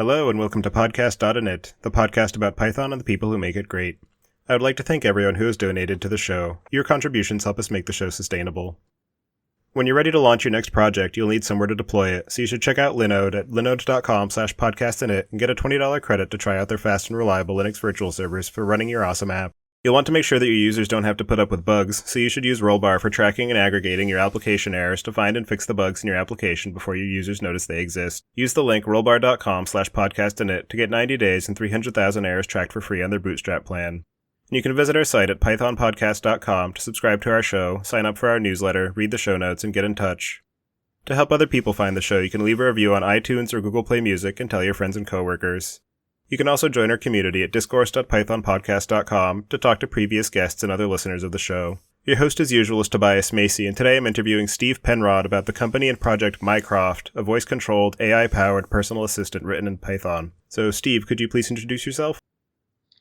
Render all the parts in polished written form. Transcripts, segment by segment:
Hello and welcome to podcast.init, the podcast about Python and the people who make it great. I would like to thank everyone who has donated to the show. Your contributions help us make the show sustainable. When you're ready to launch your next project, you'll need somewhere to deploy it, so you should check out Linode at linode.com/podcastinit and get a $20 credit to try out their fast and reliable Linux virtual servers for running your awesome app. You'll want to make sure that your users don't have to put up with bugs, so you should use Rollbar for tracking and aggregating your application errors to find and fix the bugs in your application before your users notice they exist. Use the link rollbar.com/podcastinit to get 90 days and 300,000 errors tracked for free on their Bootstrap plan. And you can visit our site at pythonpodcast.com to subscribe to our show, sign up for our newsletter, read the show notes, and get in touch. To help other people find the show, you can leave a review on iTunes or Google Play Music and tell your friends and coworkers. You can also join our community at discourse.pythonpodcast.com to talk to previous guests and other listeners of the show. Your host as usual is Tobias Macey, and today I'm interviewing Steve Penrod about the company and project Mycroft, a voice-controlled, AI-powered personal assistant written in Python. So Steve, could you please introduce yourself?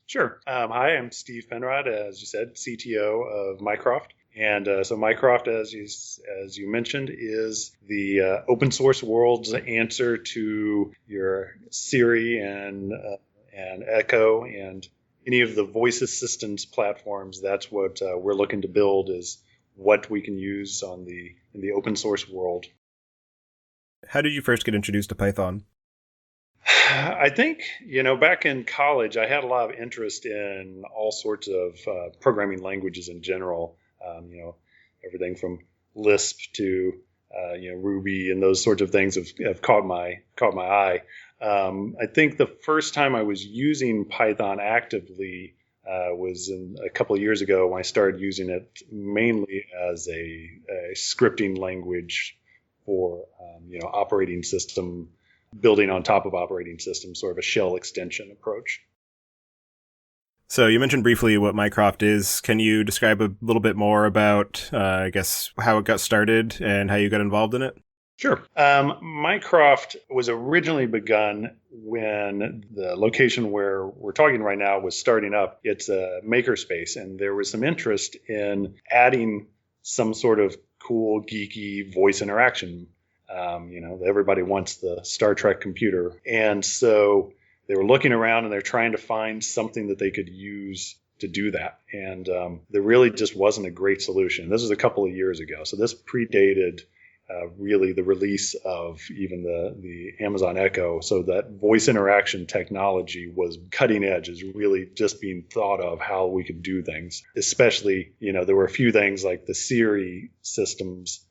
Sure. Hi, I'm Steve Penrod, as you said, CTO of Mycroft. And so Mycroft, as you mentioned, is the open source world's answer to your Siri and Echo and any of the voice assistance platforms. That's what we're looking to build, is what we can use in the open source world. How did you first get introduced to Python? I think, back in college, I had a lot of interest in all sorts of programming languages in general. Everything from Lisp to Ruby and those sorts of things have caught my eye. I think the first time I was using Python actively was a couple of years ago when I started using it mainly as a scripting language for operating system, building on top of operating systems, sort of a shell extension approach. So you mentioned briefly what Mycroft is. Can you describe a little bit more about, how it got started and how you got involved in it? Sure. Mycroft was originally begun when the location where we're talking right now was starting up. It's a makerspace, and there was some interest in adding some sort of cool, geeky voice interaction. Everybody wants the Star Trek computer. And so they were looking around and they're trying to find something that they could use to do that. And there really just wasn't a great solution. This was a couple of years ago. So this predated really the release of even the Amazon Echo. So that voice interaction technology was cutting edge, is really just being thought of how we could do things. Especially, there were a few things like the Siri systems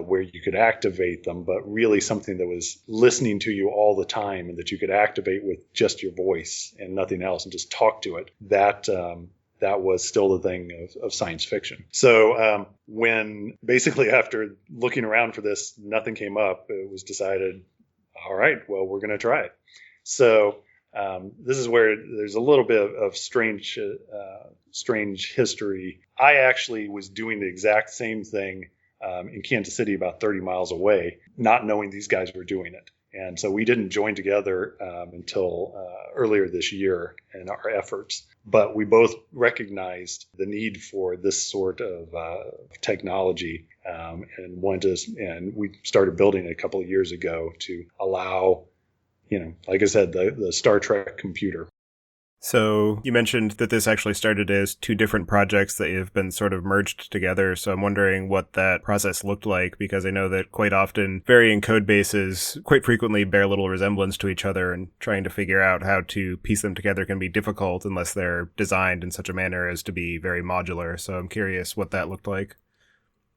where you could activate them, but really something that was listening to you all the time and that you could activate with just your voice and nothing else and just talk to it. That was still the thing of science fiction. So when basically after looking around for this, nothing came up, it was decided, all right, well, we're going to try it. So this is where there's a little bit of strange history. I actually was doing the exact same thing in Kansas City, about 30 miles away, not knowing these guys were doing it. And so we didn't join together until earlier this year in our efforts. But we both recognized the need for this sort of technology and we started building it a couple of years ago to allow, like I said, the Star Trek computer. So you mentioned that this actually started as two different projects that have been sort of merged together. So I'm wondering what that process looked like, because I know that quite often varying code bases quite frequently bear little resemblance to each other, and trying to figure out how to piece them together can be difficult unless they're designed in such a manner as to be very modular. So I'm curious what that looked like.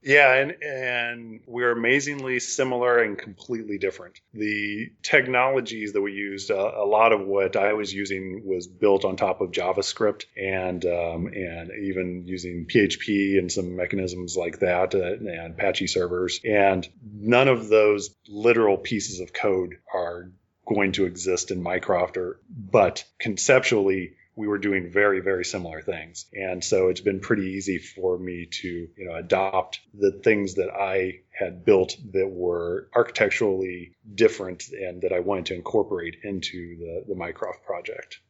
Yeah, and we're amazingly similar and completely different. The technologies that we used, a lot of what I was using was built on top of JavaScript and even using PHP and some mechanisms like that and Apache servers. And none of those literal pieces of code are going to exist in Mycroft, but conceptually, we were doing very, very similar things. And so it's been pretty easy for me to, adopt the things that I had built that were architecturally different and that I wanted to incorporate into the Mycroft project.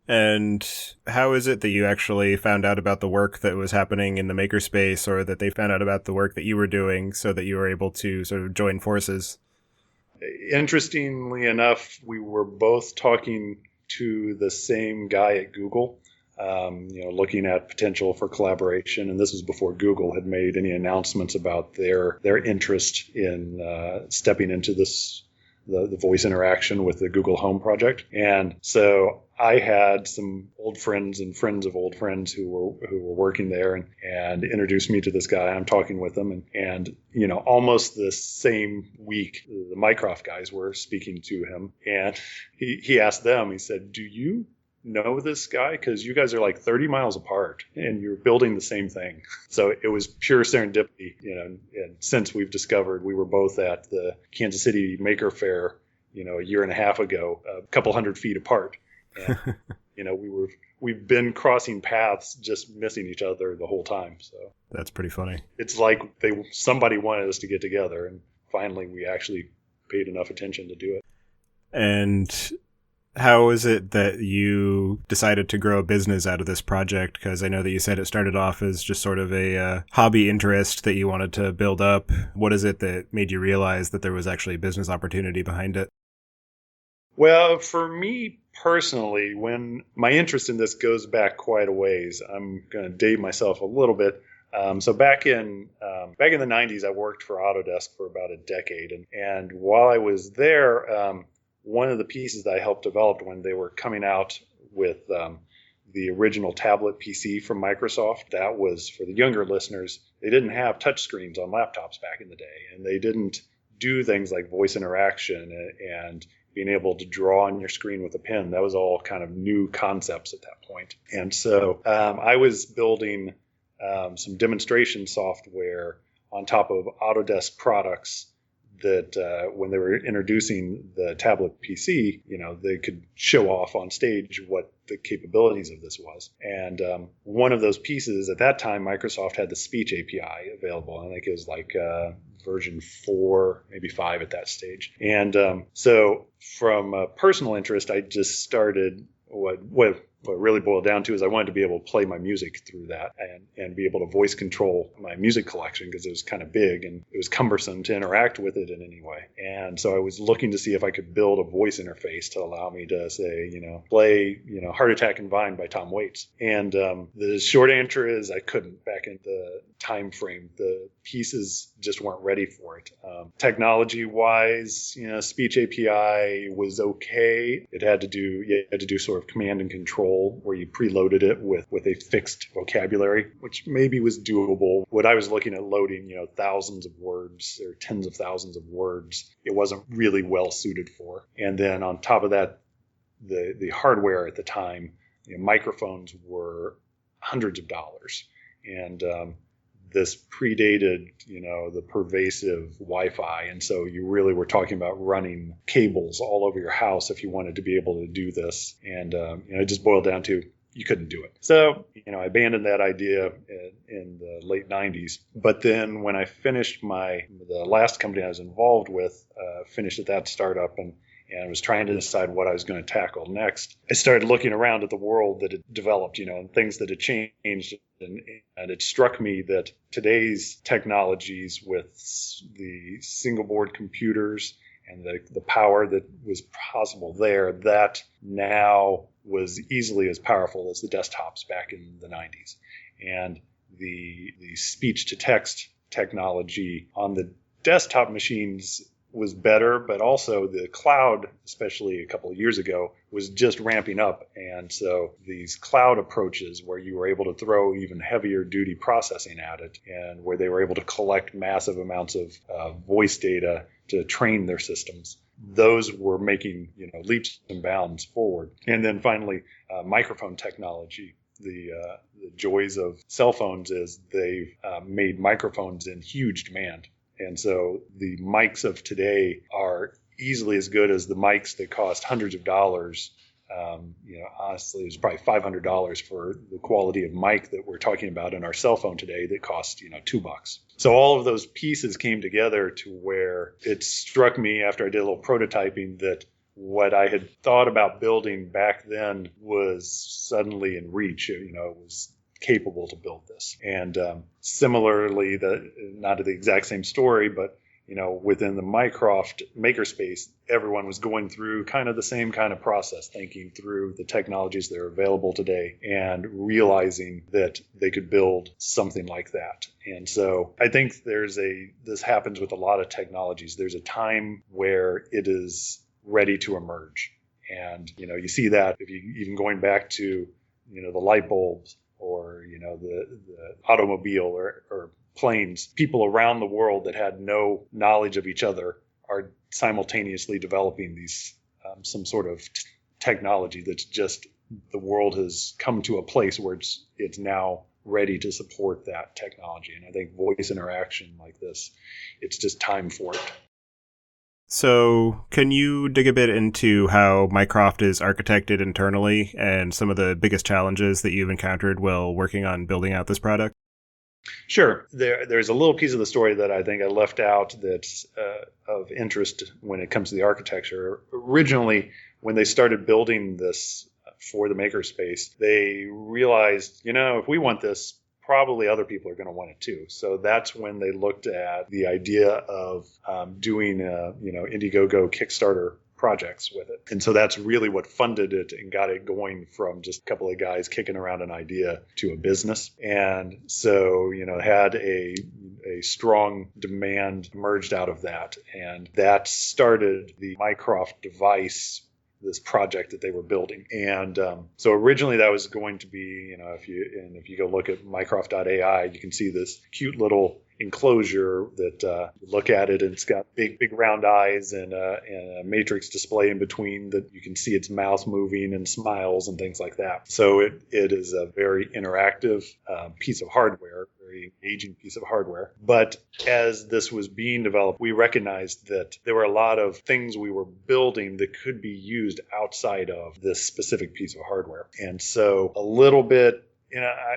And how is it that you actually found out about the work that was happening in the makerspace, or that they found out about the work that you were doing so that you were able to sort of join forces? Interestingly enough, we were both talking to the same guy at Google, looking at potential for collaboration. And this was before Google had made any announcements about their interest in stepping into the voice interaction with the Google Home project. And so I had some old friends and friends of old friends who were working there and introduced me to this guy. I'm talking with them and almost the same week, the Mycroft guys were speaking to him, and he asked them, he said, "Do you know this guy? Because you guys are like 30 miles apart and you're building the same thing." So it was pure serendipity, and since we've discovered, we were both at the Kansas City Maker Fair, a year and a half ago, a couple 100 feet apart. And, we've been crossing paths, just missing each other the whole time. So that's pretty funny. It's like somebody wanted us to get together, and finally we actually paid enough attention to do it. And how is it that you decided to grow a business out of this project? Because I know that you said it started off as just sort of a hobby interest that you wanted to build up. What is it that made you realize that there was actually a business opportunity behind it? Well, for me personally, when my interest in this goes back quite a ways, I'm going to date myself a little bit. So back in the 90s, I worked for Autodesk for about a decade. And while I was there, one of the pieces that I helped develop when they were coming out with the original tablet PC from Microsoft, that was, for the younger listeners, they didn't have touchscreens on laptops back in the day. And they didn't do things like voice interaction and being able to draw on your screen with a pen. That was all kind of new concepts at that point. And so I was building some demonstration software on top of Autodesk products that when they were introducing the tablet PC, they could show off on stage what the capabilities of this was. And one of those pieces, at that time, Microsoft had the speech API available. I think it was like version 4, maybe 5 at that stage. And so from a personal interest, I just started what really boiled down to is I wanted to be able to play my music through that and be able to voice control my music collection, because it was kind of big and it was cumbersome to interact with it in any way. And so I was looking to see if I could build a voice interface to allow me to say, play, Heart Attack and Vine by Tom Waits. And the short answer is I couldn't back in the time frame. The pieces just weren't ready for it. Technology wise, speech API was okay. You had to do sort of command and control, where you preloaded it with a fixed vocabulary, which maybe was doable. What I was looking at loading, thousands of words or tens of thousands of words, it wasn't really well suited for. And then on top of that, the hardware at the time, microphones were hundreds of dollars. And this predated, the pervasive Wi-Fi. And so you really were talking about running cables all over your house if you wanted to be able to do this. And it just boiled down to you couldn't do it. So, I abandoned that idea in the late 90s. But then when I finished the last company I was involved with, finished at that startup and was trying to decide what I was going to tackle next, I started looking around at the world that had developed, and things that had changed. And it struck me that today's technologies with the single board computers and the power that was possible there, that now was easily as powerful as the desktops back in the 90s. And the speech to text technology on the desktop machines was better, but also the cloud, especially a couple of years ago, was just ramping up. And so these cloud approaches where you were able to throw even heavier duty processing at it, and where they were able to collect massive amounts of voice data to train their systems, those were making leaps and bounds forward. And then finally, microphone technology. The joys of cell phones is they've made microphones in huge demand. And so the mics of today are easily as good as the mics that cost hundreds of dollars. Honestly, it's probably $500 for the quality of mic that we're talking about in our cell phone today that costs, $2. So all of those pieces came together to where it struck me after I did a little prototyping that what I had thought about building back then was suddenly in reach. It was capable to build this. And similarly, not the exact same story, but within the Mycroft makerspace, everyone was going through kind of the same kind of process, thinking through the technologies that are available today and realizing that they could build something like that. And so I think this happens with a lot of technologies. There's a time where it is ready to emerge. And, you see that if you even going back to, the light bulbs or, the automobile or planes, people around the world that had no knowledge of each other are simultaneously developing these some sort of technology that's just the world has come to a place where it's now ready to support that technology. And I think voice interaction like this, it's just time for it. So can you dig a bit into how Mycroft is architected internally and some of the biggest challenges that you've encountered while working on building out this product? Sure. There's a little piece of the story that I think I left out that's of interest when it comes to the architecture. Originally, when they started building this for the makerspace, they realized, if we want this, probably other people are going to want it too. So that's when they looked at the idea of doing, Indiegogo Kickstarter projects with it. And so that's really what funded it and got it going from just a couple of guys kicking around an idea to a business. And so, had a strong demand emerged out of that. And that started the Mycroft device, this project that they were building. And so originally that was going to be, if you go look at mycroft.ai, you can see this cute little enclosure that you look at it and it's got big round eyes and a matrix display in between that you can see its mouth moving and smiles and things like that. So it is a very interactive piece of hardware, very engaging piece of hardware. But as this was being developed, we recognized that there were a lot of things we were building that could be used outside of this specific piece of hardware. And so a little bit,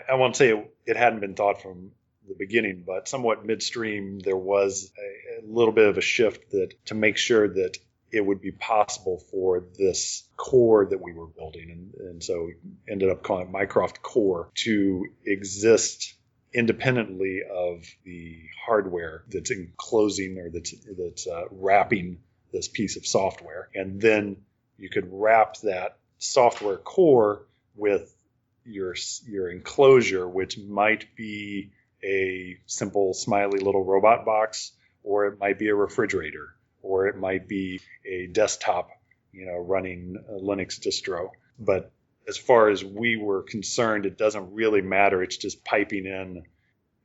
I won't say it hadn't been thought from the beginning, but somewhat midstream, there was a little bit of a shift to make sure that it would be possible for this core that we were building. And so we ended up calling it Mycroft Core to exist independently of the hardware that's enclosing or that's wrapping this piece of software. And then you could wrap that software core with your enclosure, which might be a simple smiley little robot box, or it might be a refrigerator, or it might be a desktop, running a Linux distro. But as far as we were concerned, it doesn't really matter. It's just piping in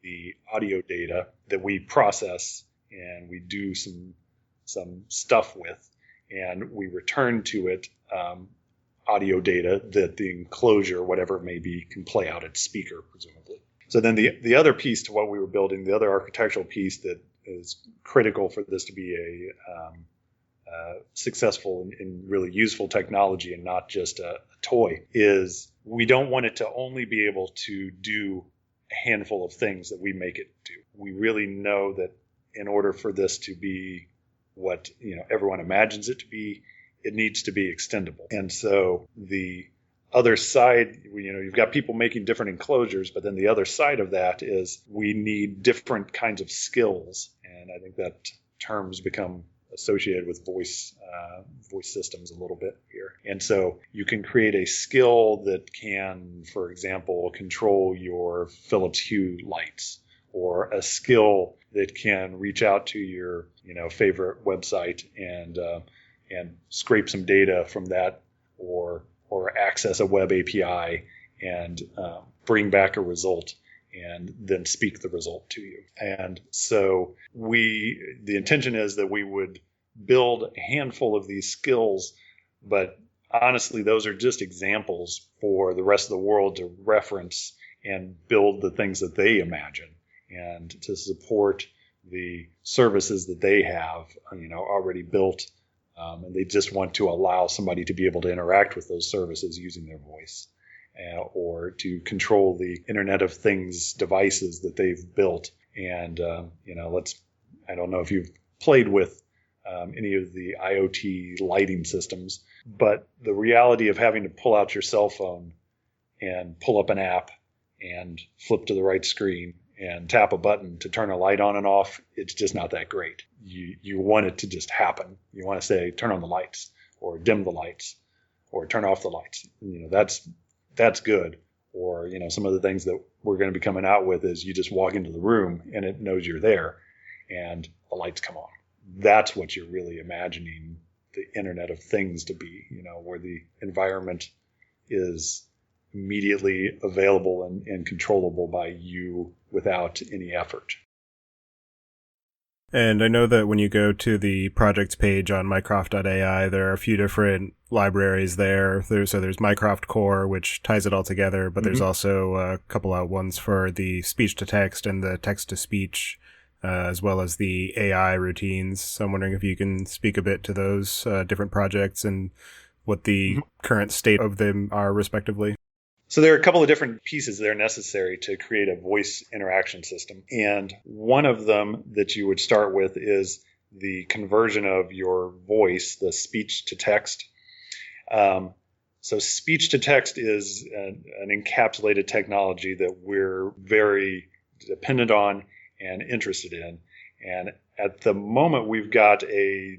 the audio data that we process and we do some stuff with, and we return to it audio data that the enclosure, whatever it may be, can play out its speaker, presumably. So then the other piece to what we were building, the other architectural piece that is critical for this to be a successful and really useful technology and not just a toy, is we don't want it to only be able to do a handful of things that we make it do. We really know that in order for this to be what everyone imagines it to be, it needs to be extendable. And so the other side, you've got people making different enclosures, but then the other side of that is we need different kinds of skills. And I think that terms become associated with voice systems a little bit here. And so you can create a skill that can, for example, control your Philips Hue lights, or a skill that can reach out to your favorite website and scrape some data from that, or access a web API and bring back a result and then speak the result to you. And so the intention is that we would build a handful of these skills, but honestly, those are just examples for the rest of the world to reference and build the things that they imagine and to support the services that they have, already built. And they just want to allow somebody to be able to interact with those services using their voice, or to control the Internet of Things devices that they've built. And, I don't know if you've played with any of the IoT lighting systems, but the reality of having to pull out your cell phone and pull up an app and flip to the right screen and tap a button to turn a light on and off, it's just not that great. You want it to just happen. You want to say, turn on the lights or dim the lights or turn off the lights. That's good. Or, some of the things that we're going to be coming out with is you just walk into the room and it knows you're there and the lights come on. That's what you're really imagining the Internet of Things to be, where the environment is immediately available and controllable by you without any effort. And I know that when you go to the projects page on Mycroft.ai, there are a few different libraries there. There's Mycroft Core, which ties it all together, but there's also a couple out ones for the speech-to-text and the text-to-speech, as well as the AI routines. So I'm wondering if you can speak a bit to those different projects and what the current state of them are, respectively. So there are a couple of different pieces that are necessary to create a voice interaction system. And one of them that you would start with is the conversion of your voice, the speech to text. So speech to text is an encapsulated technology that we're very dependent on and interested in. And at the moment, we've got a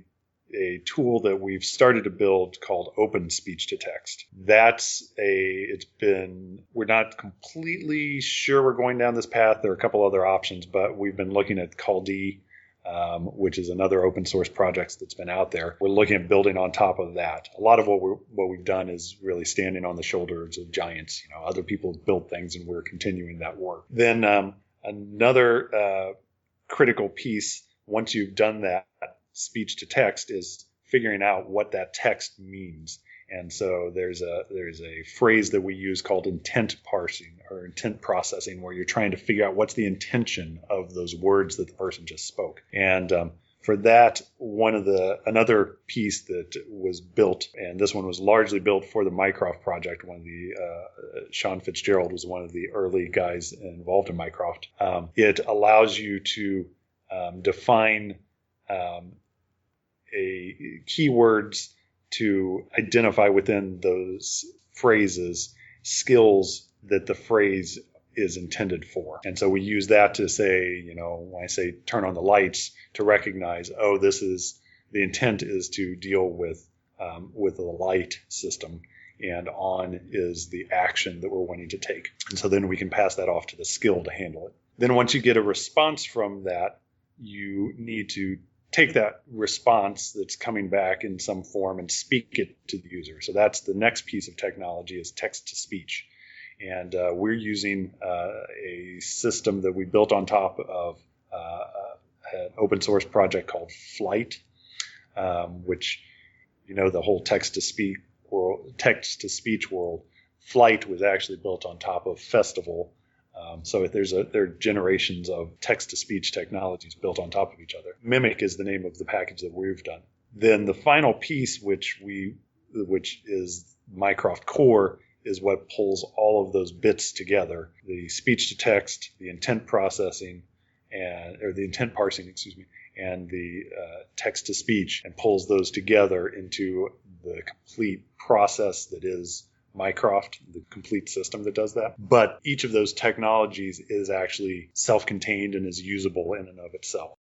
tool that we've started to build called Open Speech to Text. We're not completely sure we're going down this path. There are a couple other options, but we've been looking at Caldi, which is another open source project that's been out there. We're looking at building on top of that. A lot of what we've done is really standing on the shoulders of giants. Other people have built things and we're continuing that work. Then another critical piece, once you've done that, speech to text, is figuring out what that text means. And so there's a phrase that we use called intent parsing or intent processing, where you're trying to figure out what's the intention of those words that the person just spoke. And for that, another piece that was built, and this one was largely built for the Mycroft project. Sean Fitzgerald was one of the early guys involved in Mycroft. It allows you to define keywords to identify within those phrases skills that the phrase is intended for. And so we use that to say, when I say turn on the lights, to recognize, the intent is to deal with the light system, and on is the action that we're wanting to take. And so then we can pass that off to the skill to handle it. Then once you get a response from that, you need to take that response that's coming back in some form and speak it to the user. So that's the next piece of technology, is text to speech. And we're using a system that we built on top of an open source project called Flight, which, the whole text to speech world. Flight was actually built on top of Festival. So there are generations of text-to-speech technologies built on top of each other. Mimic is the name of the package that we've done. Then the final piece, which is Mycroft Core, is what pulls all of those bits together: the speech-to-text, the intent processing, the intent parsing, and the text-to-speech, and pulls those together into the complete process that is Mycroft, the complete system that does that. But each of those technologies is actually self-contained and is usable in and of itself.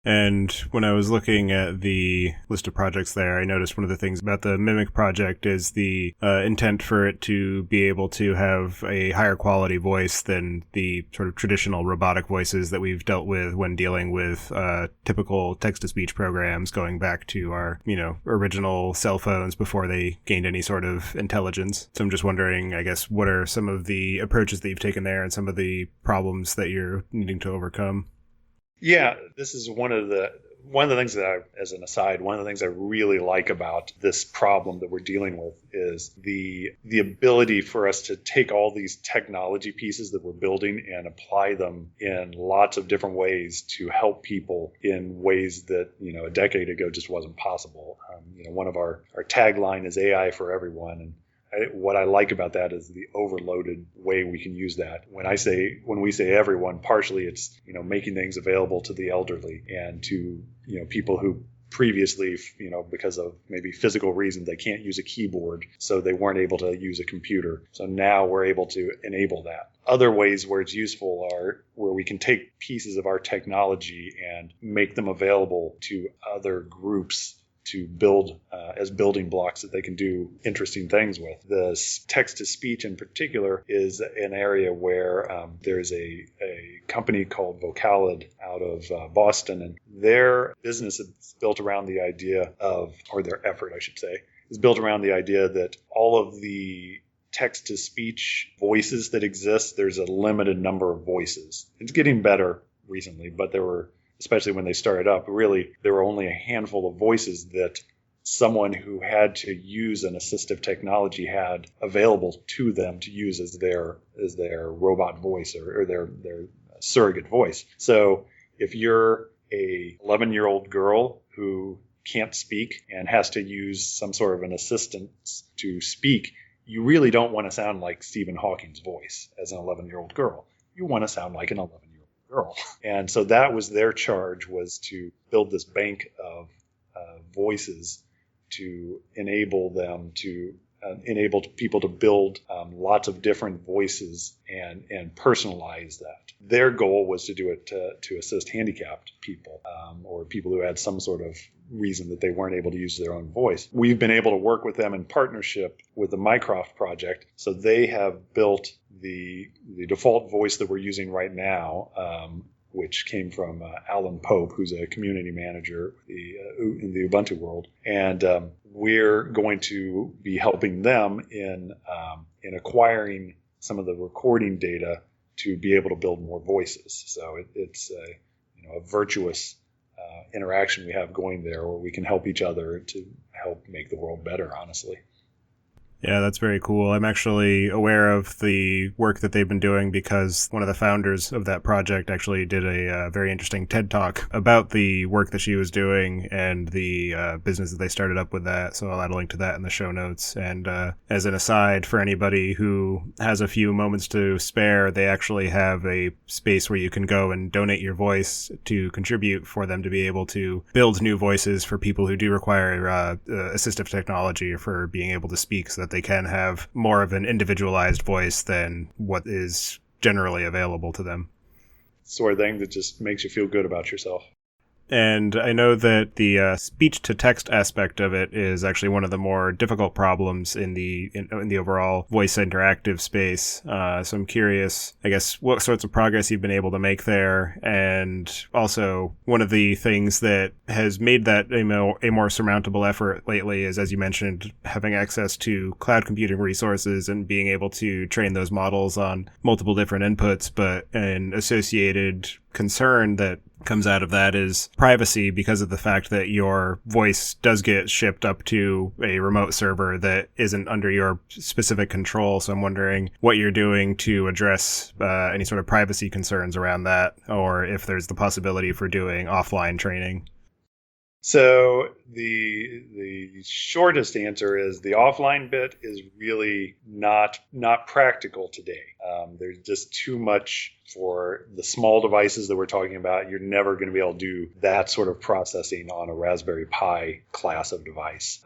And when I was looking at the list of projects there, I noticed one of the things about the Mimic project is the intent for it to be able to have a higher quality voice than the sort of traditional robotic voices that we've dealt with when dealing with typical text-to-speech programs going back to our, original cell phones before they gained any sort of intelligence. So I'm just wondering, I guess, what are some of the approaches that you've taken there and some of the problems that you're needing to overcome? Yeah, this is one of the things that as an aside, one of the things I really like about this problem that we're dealing with is the ability for us to take all these technology pieces that we're building and apply them in lots of different ways to help people in ways that, a decade ago just wasn't possible. One of our tagline is AI for everyone. And what I like about that is the overloaded way we can use that. When we say everyone, partially it's, making things available to the elderly and to, people who previously, because of maybe physical reasons, they can't use a keyboard, so they weren't able to use a computer. So now we're able to enable that. Other ways where it's useful are where we can take pieces of our technology and make them available to other groups to build as building blocks that they can do interesting things with. The text-to-speech in particular is an area where there's a company called Vocalid out of Boston, and their business is built around the idea of, or their effort, I should say, is built around the idea that all of the text-to-speech voices that exist, there's a limited number of voices. It's getting better recently, but there were, especially when they started up, really, there were only a handful of voices that someone who had to use an assistive technology had available to them to use as their robot voice or their surrogate voice. So if you're a 11-year-old girl who can't speak and has to use some sort of an assistance to speak, you really don't want to sound like Stephen Hawking's voice as an 11-year-old girl. You want to sound like an 11-year-old girl. And so that was their charge, was to build this bank of voices to enable them to enable people to build lots of different voices and personalize that. Their goal was to do it to assist handicapped people or people who had some sort of reason that they weren't able to use their own voice. We've been able to work with them in partnership with the Mycroft project. So they have built the default voice that we're using right now, which came from Alan Pope, who's a community manager in the Ubuntu world. And we're going to be helping them in acquiring some of the recording data to be able to build more voices. So it's a virtuous interaction we have going there, where we can help each other to help make the world better, honestly. Yeah, that's very cool. I'm actually aware of the work that they've been doing because one of the founders of that project actually did a very interesting TED Talk about the work that she was doing and the business that they started up with that. So I'll add a link to that in the show notes. And as an aside, for anybody who has a few moments to spare, they actually have a space where you can go and donate your voice to contribute for them to be able to build new voices for people who do require assistive technology for being able to speak, so that they can have more of an individualized voice than what is generally available to them. Sort of thing that just makes you feel good about yourself. And I know that the speech-to-text aspect of it is actually one of the more difficult problems in the overall voice interactive space. So I'm curious, I guess, what sorts of progress you've been able to make there. And also, one of the things that has made that a more surmountable effort lately is, as you mentioned, having access to cloud computing resources and being able to train those models on multiple different inputs, but an associated concern that comes out of that is privacy, because of the fact that your voice does get shipped up to a remote server that isn't under your specific control. So I'm wondering what you're doing to address any sort of privacy concerns around that, or if there's the possibility for doing offline training. So the shortest answer is the offline bit is really not practical today. There's just too much for the small devices that we're talking about. You're never going to be able to do that sort of processing on a Raspberry Pi class of device.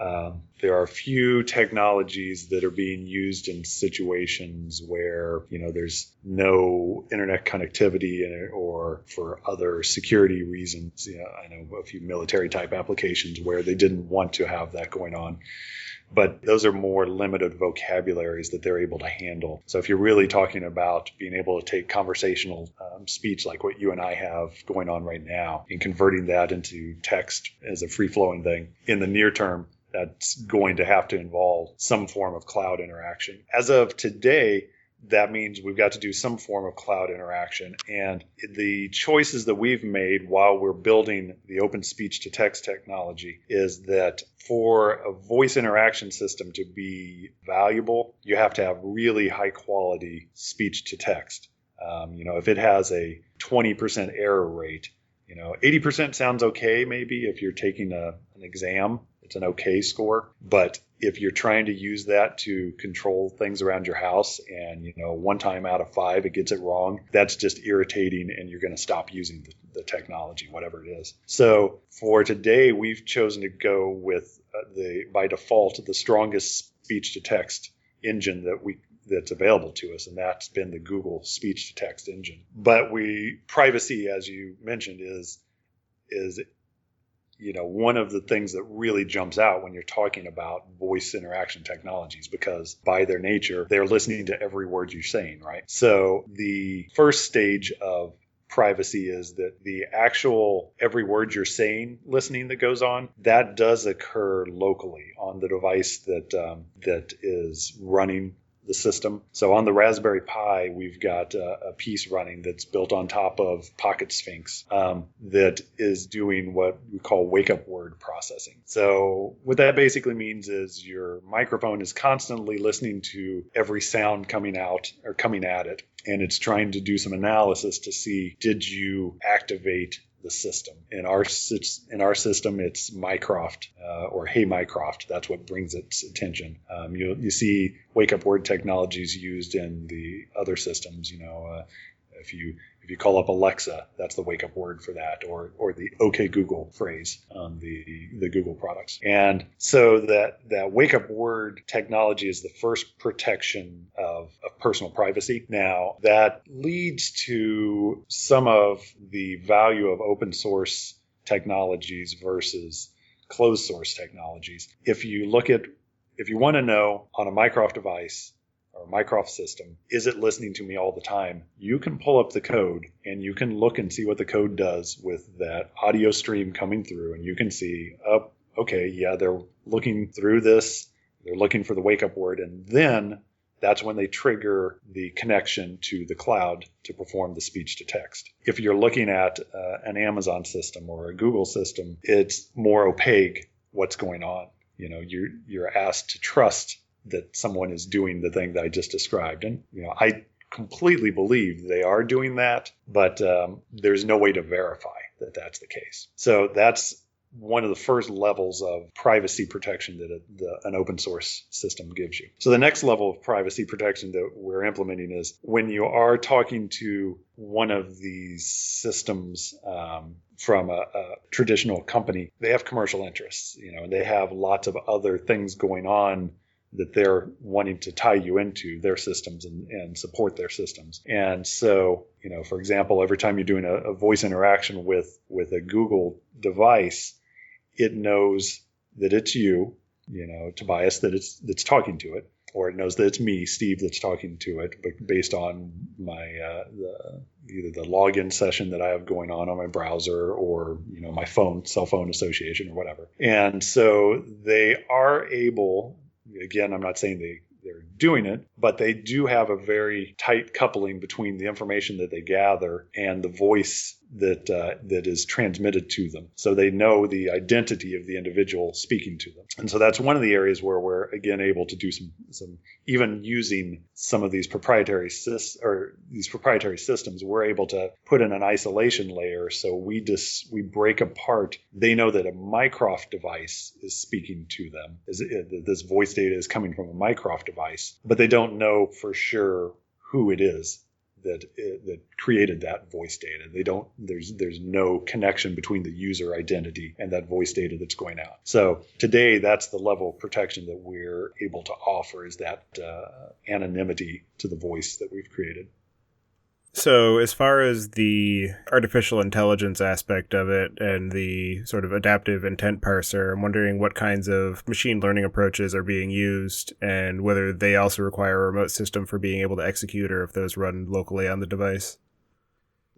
There are a few technologies that are being used in situations where, there's no internet connectivity in it, or for other security reasons. I know a few military type applications where they didn't want to have that going on. But those are more limited vocabularies that they're able to handle. So if you're really talking about being able to take conversational speech like what you and I have going on right now and converting that into text as a free-flowing thing, in the near term, that's going to have to involve some form of cloud interaction. As of today, that means we've got to do some form of cloud interaction. And the choices that we've made while we're building the open speech to text technology is that for a voice interaction system to be valuable, you have to have really high quality speech to text. If it has a 20% error rate, 80% sounds okay maybe if you're taking an exam. It's an okay score. But if you're trying to use that to control things around your house and, one time out of 5 it gets it wrong, that's just irritating and you're going to stop using the technology, whatever it is. So for today, we've chosen to go with by default, the strongest speech-to-text engine that's available to us, and that's been the Google speech-to-text engine. But privacy, as you mentioned, is one of the things that really jumps out when you're talking about voice interaction technologies, because by their nature, they're listening to every word you're saying, right? So the first stage of privacy is that the actual every word you're saying listening that goes on, that does occur locally on the device that is running the system. So on the Raspberry Pi, we've got a piece running that's built on top of Pocket Sphinx that is doing what we call wake-up word processing. So what that basically means is your microphone is constantly listening to every sound coming out or coming at it, and it's trying to do some analysis to see, did you activate the system? In our system, it's Mycroft or Hey Mycroft. That's what brings its attention. You see wake-up word technologies used in the other systems. If you call up Alexa, that's the wake-up word for that, or the OK Google phrase on the Google products. And so that wake-up word technology is the first protection of personal privacy. Now, that leads to some of the value of open source technologies versus closed source technologies. If you want to know on a Mycroft device, or Mycroft system, is it listening to me all the time? You can pull up the code and you can look and see what the code does with that audio stream coming through, and you can see, okay, yeah, they're looking through this, they're looking for the wake-up word, and then that's when they trigger the connection to the cloud to perform the speech-to-text. If you're looking at an Amazon system or a Google system, it's more opaque what's going on. You're asked to trust that someone is doing the thing that I just described. And, I completely believe they are doing that, but there's no way to verify that that's the case. So that's one of the first levels of privacy protection that an open source system gives you. So the next level of privacy protection that we're implementing is when you are talking to one of these systems from a traditional company, they have commercial interests, and they have lots of other things going on that they're wanting to tie you into their systems and support their systems. And so, for example, every time you're doing a voice interaction with a Google device, it knows that it's you, Tobias, that's talking to it, or it knows that it's me, Steve, that's talking to it, but based on my either the login session that I have going on my browser, or my cell phone association or whatever. And so they are able. Again, I'm not saying they're doing it, but they do have a very tight coupling between the information that they gather and the voice that is transmitted to them. So they know the identity of the individual speaking to them. And so that's one of the areas where we're, again, able to do some even using some of these proprietary systems, we're able to put in an isolation layer. So we break apart. They know that a Mycroft device is speaking to them. This voice data is coming from a Mycroft device, but they don't know for sure who it is that created that voice data. There's no connection between the user identity and that voice data that's going out. So today, that's the level of protection that we're able to offer, is that anonymity to the voice that we've created. So as far as the artificial intelligence aspect of it and the sort of adaptive intent parser, I'm wondering what kinds of machine learning approaches are being used and whether they also require a remote system for being able to execute, or if those run locally on the device.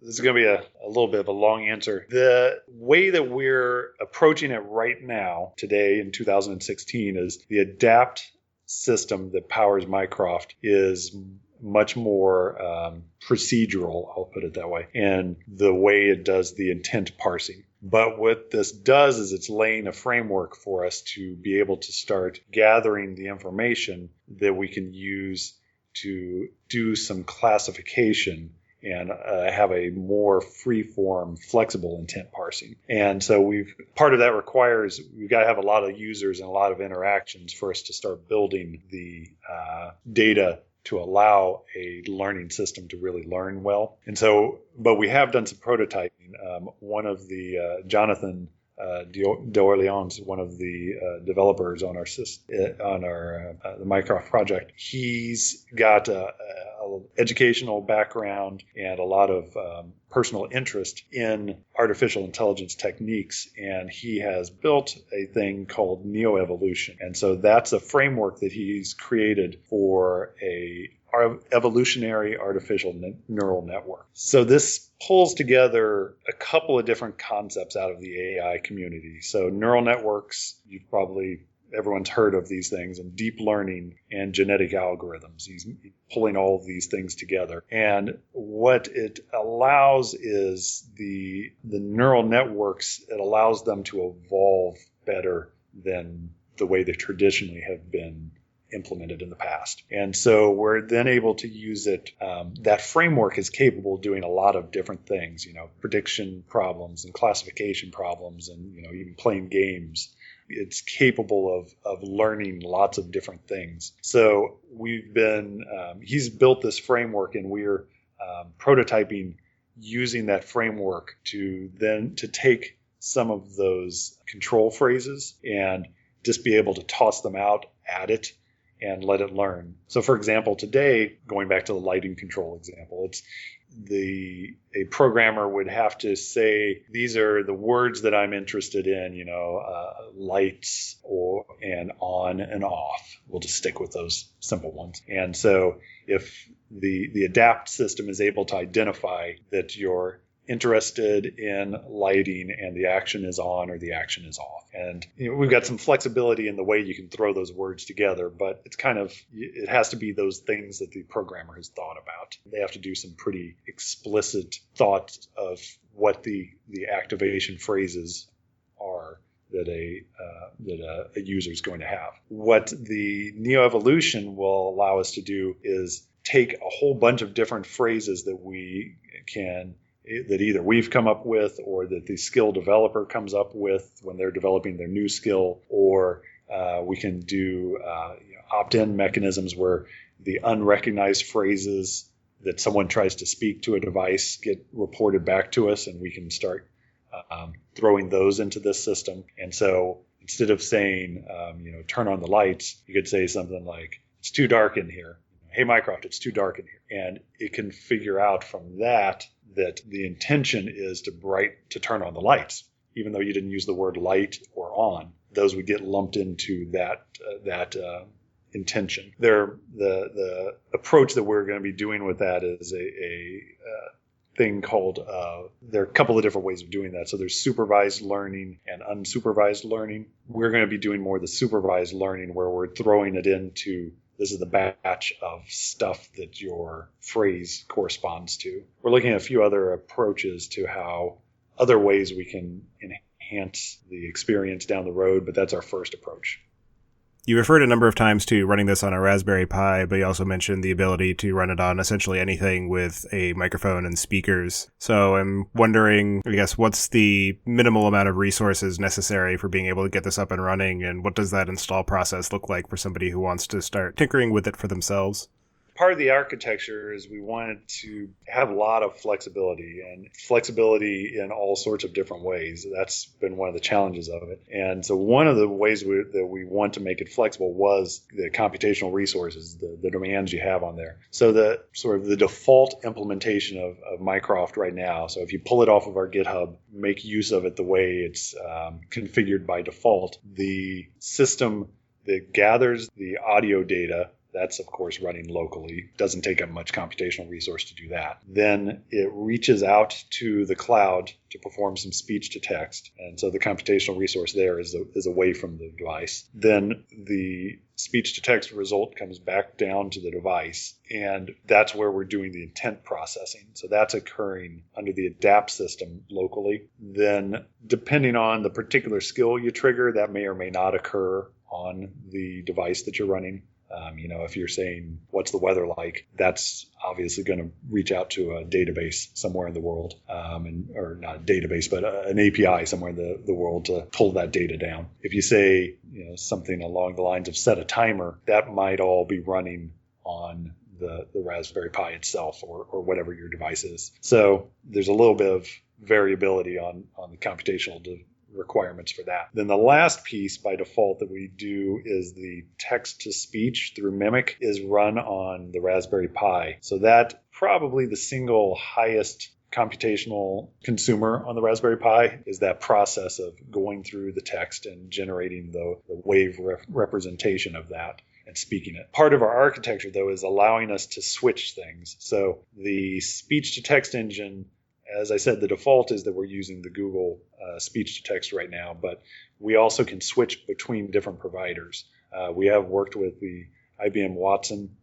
This is going to be a little bit of a long answer. The way that we're approaching it right now, today in 2016, is the adapt system that powers Mycroft is much more procedural, I'll put it that way, and the way it does the intent parsing. But what this does is it's laying a framework for us to be able to start gathering the information that we can use to do some classification and have a more free-form, flexible intent parsing. And so part of that requires we've got to have a lot of users and a lot of interactions for us to start building the data to allow a learning system to really learn well. And so, but we have done some prototyping. One of the Jonathan d'Orleans, one of the developers on the Mycroft project, he's got a educational background and a lot of personal interest in artificial intelligence techniques, and he has built a thing called neoevolution. And so that's a framework that he's created for a evolutionary artificial neural network. So this pulls together a couple of different concepts out of the AI community. So neural networks, everyone's heard of these things, and deep learning and genetic algorithms. He's pulling all of these things together. And what it allows is the neural networks, it allows them to evolve better than the way they traditionally have been implemented in the past. And so we're then able to use it. That framework is capable of doing a lot of different things, prediction problems and classification problems and, even playing games. It's capable of learning lots of different things. So he's built this framework, and we're prototyping using that framework to take some of those control phrases and just be able to toss them out at it and let it learn. So for example, today, going back to the lighting control example, a programmer would have to say, these are the words that I'm interested in, lights and on and off. We'll just stick with those simple ones. And so if the adapt system is able to identify that you're interested in lighting and the action is on or the action is off. And we've got some flexibility in the way you can throw those words together, but it has to be those things that the programmer has thought about. They have to do some pretty explicit thought of what the activation phrases are that a user is going to have. What the neoevolution will allow us to do is take a whole bunch of different phrases that either we've come up with or that the skill developer comes up with when they're developing their new skill, or we can do opt-in mechanisms where the unrecognized phrases that someone tries to speak to a device get reported back to us, and we can start throwing those into this system. And so instead of saying, turn on the lights, you could say something like, it's too dark in here. Hey, Mycroft, it's too dark in here. And it can figure out from that the intention is to turn on the lights, even though you didn't use the word light or on. Those would get lumped into that intention. The approach that we're going to be doing with that is a thing called, there are a couple of different ways of doing that. So there's supervised learning and unsupervised learning. We're going to be doing more of the supervised learning, where we're throwing it into, this is the batch of stuff that your phrase corresponds to. We're looking at a few other approaches to other ways we can enhance the experience down the road, but that's our first approach. You referred a number of times to running this on a Raspberry Pi, but you also mentioned the ability to run it on essentially anything with a microphone and speakers. So I'm wondering, I guess, what's the minimal amount of resources necessary for being able to get this up and running, and what does that install process look like for somebody who wants to start tinkering with it for themselves? Part of the architecture is we wanted to have a lot of flexibility, and flexibility in all sorts of different ways. That's been one of the challenges of it. And so one of the ways that we want to make it flexible was the computational resources, the demands you have on there. So the sort of the default implementation of Mycroft right now, so if you pull it off of our GitHub, make use of it the way it's configured by default, the system that gathers the audio data, that's, of course, running locally. Doesn't take up much computational resource to do that. Then it reaches out to the cloud to perform some speech to text. And so the computational resource there is away from the device. Then the speech to text result comes back down to the device. And that's where we're doing the intent processing. So that's occurring under the adapt system locally. Then depending on the particular skill you trigger, that may or may not occur on the device that you're running. If you're saying, what's the weather like, that's obviously going to reach out to a database somewhere in the world, or not a database, but an API somewhere in the world to pull that data down. If you say, something along the lines of set a timer, that might all be running on the Raspberry Pi itself or whatever your device is. So there's a little bit of variability on the computational requirements for that. Then the last piece by default that we do is the text-to-speech through Mimic is run on the Raspberry Pi. So that probably the single highest computational consumer on the Raspberry Pi is that process of going through the text and generating the wave representation of that and speaking it. Part of our architecture, though, is allowing us to switch things. So the speech-to-text engine, as I said, the default is that we're using the Google speech-to-text right now, but we also can switch between different providers. We have worked with the IBM Watson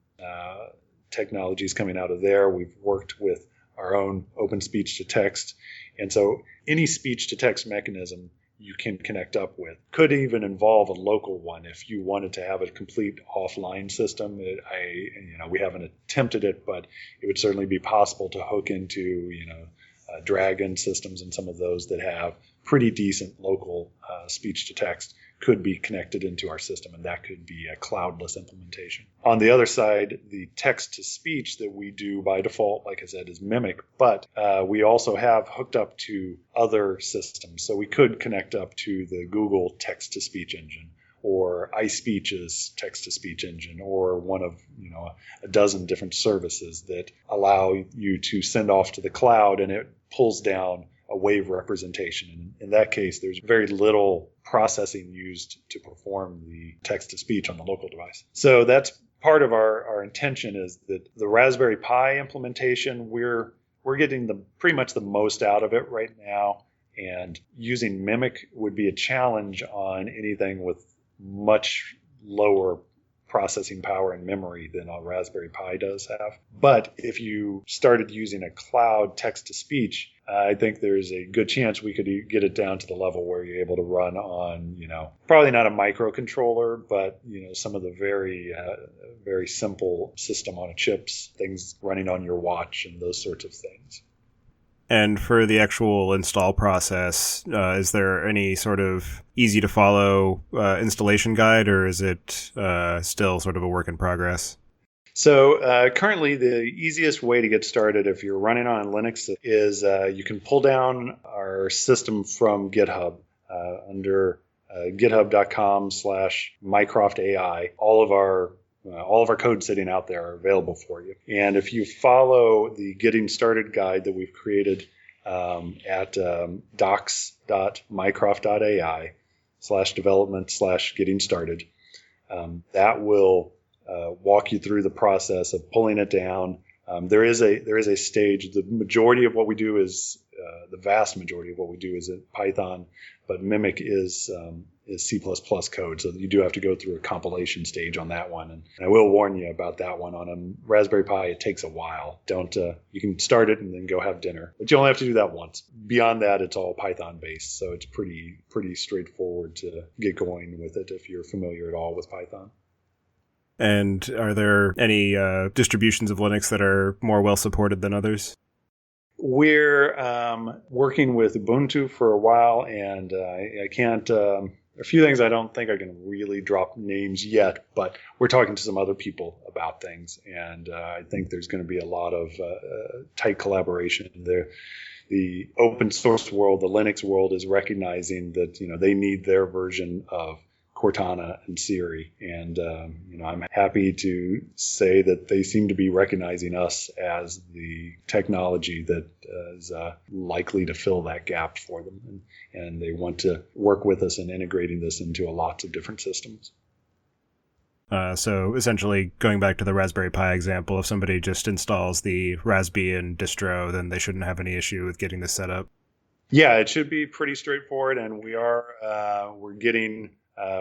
technologies coming out of there. We've worked with our own open speech-to-text. And so any speech-to-text mechanism you can connect up with. Could even involve a local one if you wanted to have a complete offline system. We haven't attempted it, but it would certainly be possible to hook into, Dragon systems and some of those that have pretty decent local speech-to-text could be connected into our system, and that could be a cloudless implementation. On the other side, the text-to-speech that we do by default, like I said, is Mimic, but we also have hooked up to other systems. So we could connect up to the Google text-to-speech engine or iSpeech's text-to-speech engine or one of a dozen different services that allow you to send off to the cloud, and it pulls down a wave representation. And in that case, there's very little processing used to perform the text-to-speech on the local device. So that's part of our intention, is that the Raspberry Pi implementation, we're getting pretty much the most out of it right now. And using Mimic would be a challenge on anything with much lower processing power and memory than a Raspberry Pi does have. But if you started using a cloud text-to-speech, I think there's a good chance we could get it down to the level where you're able to run on, probably not a microcontroller, but, some of the very, very simple system on a chips, things running on your watch and those sorts of things. And for the actual install process, is there any sort of easy to follow installation guide, or is it still sort of a work in progress? So currently the easiest way to get started if you're running on Linux is you can pull down our system from GitHub under github.com/mycroftai. All of our code sitting out there are available for you. And if you follow the Getting Started guide that we've created at docs.mycroft.ai/development/getting started, that will walk you through the process of pulling it down. There is a stage. The majority of what we do is the vast majority of what we do is in Python, but Mimic is C++ code, so you do have to go through a compilation stage on that one. And I will warn you about that one. On a Raspberry Pi, it takes a while. You can start it and then go have dinner, but you only have to do that once. Beyond that, it's all Python based, so it's pretty straightforward to get going with it if you're familiar at all with Python. And are there any distributions of Linux that are more well supported than others? We're working with Ubuntu for a while, and I can't. A few things I don't think I can really drop names yet, but we're talking to some other people about things, and I think there's going to be a lot of tight collaboration there. The open source world, the Linux world, is recognizing that they need their version of Cortana and Siri, and I'm happy to say that they seem to be recognizing us as the technology that is likely to fill that gap for them, and they want to work with us in integrating this into lots of different systems. So essentially, going back to the Raspberry Pi example, if somebody just installs the Raspbian distro, then they shouldn't have any issue with getting this set up. Yeah, it should be pretty straightforward, and we're getting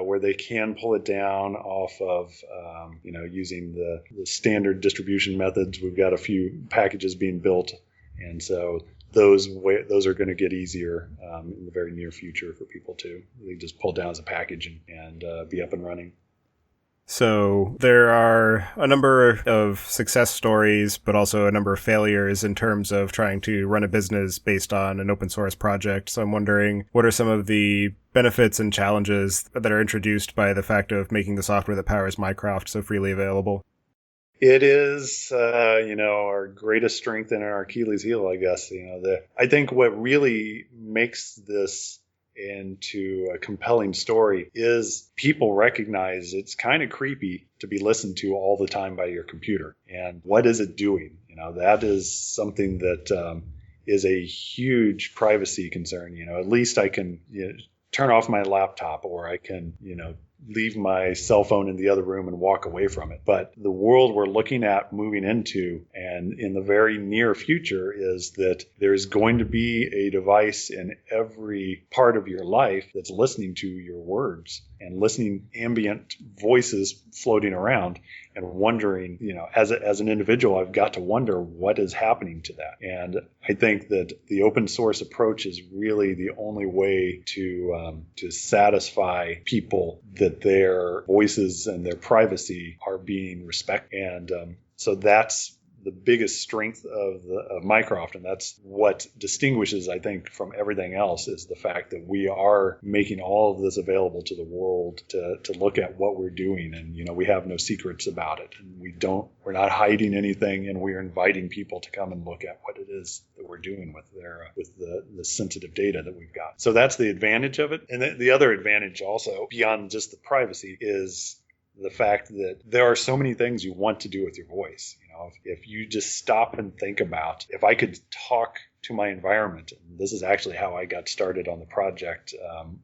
where they can pull it down off of, using the standard distribution methods. We've got a few packages being built, and so those are going to get easier in the very near future for people to. They just pull down as a package and be up and running. So there are a number of success stories, but also a number of failures in terms of trying to run a business based on an open source project. So I'm wondering, what are some of the benefits and challenges that are introduced by the fact of making the software that powers Mycroft so freely available? It is, our greatest strength and our Achilles heel, I guess. I think what really makes this into a compelling story is people recognize it's kind of creepy to be listened to all the time by your computer. And what is it doing? That is something that is a huge privacy concern. At least I can turn off my laptop, or I can, leave my cell phone in the other room and walk away from it. But the world we're looking at moving into, and in the very near future, is that there's going to be a device in every part of your life that's listening to your words and listening ambient voices floating around and wondering, as an individual, I've got to wonder what is happening to that. And I think that the open source approach is really the only way to satisfy people that their voices and their privacy are being respected. And so that's the biggest strength of Mycroft, and that's what distinguishes, I think, from everything else, is the fact that we are making all of this available to the world to look at what we're doing, and we have no secrets about it, and we're not hiding anything, and we're inviting people to come and look at what it is that we're doing with the sensitive data that we've got. So that's the advantage of it, and the other advantage also, beyond just the privacy, is the fact that there are so many things you want to do with your voice. If you just stop and think about, if I could talk to my environment, and this is actually how I got started on the project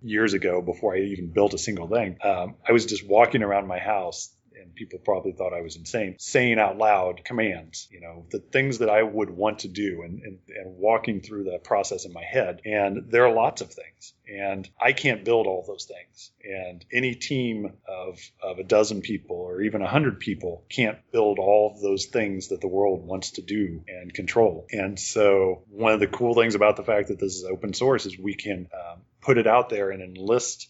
years ago, before I even built a single thing. I was just walking around my house, and people probably thought I was insane, saying out loud commands, the things that I would want to do, and walking through that process in my head. And there are lots of things, and I can't build all those things. And any team of a dozen people or even 100 people can't build all of those things that the world wants to do and control. And so one of the cool things about the fact that this is open source is we can put it out there and enlist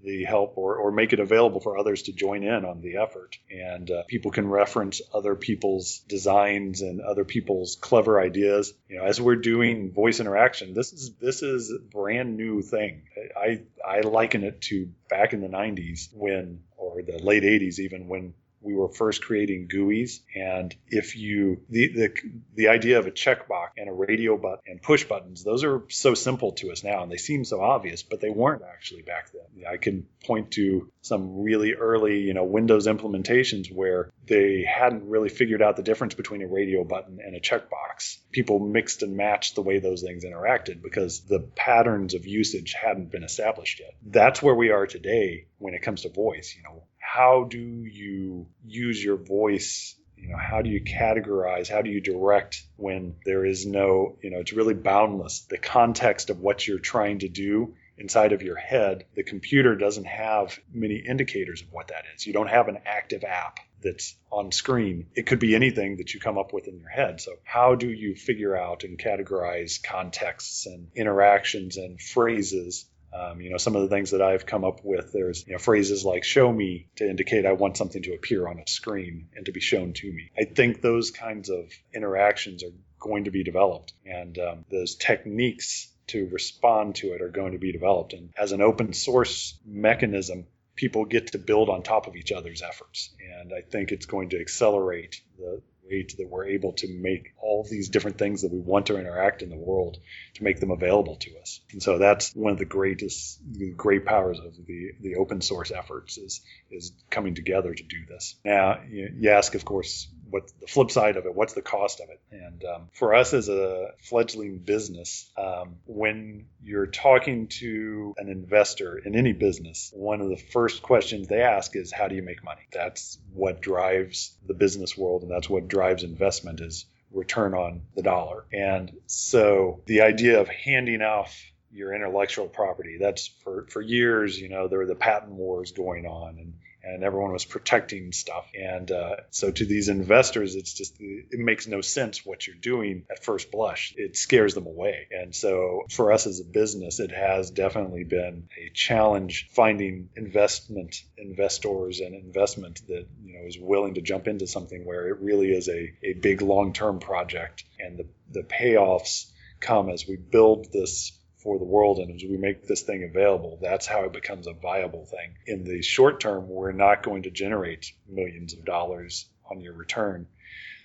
the help or make it available for others to join in on the effort. And people can reference other people's designs and other people's clever ideas. As we're doing voice interaction, this is a brand new thing. I liken it to back in the 90s or the late 80s even, when we were first creating GUIs. And if the idea of a checkbox and a radio button and push buttons, those are so simple to us now, and they seem so obvious, but they weren't actually back then. I can point to some really early, Windows implementations where they hadn't really figured out the difference between a radio button and a checkbox. People mixed and matched the way those things interacted because the patterns of usage hadn't been established yet. That's where we are today when it comes to voice. How do you use your voice? How do you categorize? How do you direct when there is no, it's really boundless. The context of what you're trying to do inside of your head, the computer doesn't have many indicators of what that is. You don't have an active app that's on screen. It could be anything that you come up with in your head. So how do you figure out and categorize contexts and interactions and phrases? Some of the things that I've come up with, there's phrases like show me to indicate I want something to appear on a screen and to be shown to me. I think those kinds of interactions are going to be developed, and those techniques to respond to it are going to be developed. And as an open source mechanism, people get to build on top of each other's efforts. And I think it's going to accelerate the rate that we're able to make all these different things that we want to interact in the world, to make them available to us. And so that's one of the great powers of the open source efforts is coming together to do this. Now, you ask, of course, what's the flip side of it? What's the cost of it? And for us as a fledgling business, when you're talking to an investor in any business, one of the first questions they ask is, how do you make money? That's what drives the business world, and that's what drives investment, is return on the dollar. And so the idea of handing off your intellectual property, that's for years, there were the patent wars going on, and everyone was protecting stuff. And so to these investors, it makes no sense what you're doing at first blush. It scares them away. And so for us as a business, it has definitely been a challenge finding investors and investment that is willing to jump into something where it really is a big long-term project, and the payoffs come as we build this for the world, and as we make this thing available. That's how it becomes a viable thing. In the short term, we're not going to generate millions of dollars on your return.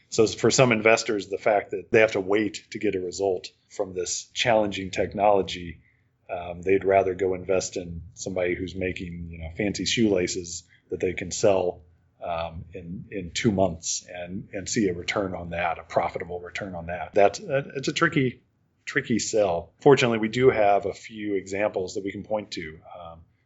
So for some investors, the fact that they have to wait to get a result from this challenging technology, they'd rather go invest in somebody who's making fancy shoelaces that they can sell in 2 months and see a return on that, a profitable return on that. It's a tricky sell. Fortunately, we do have a few examples that we can point to,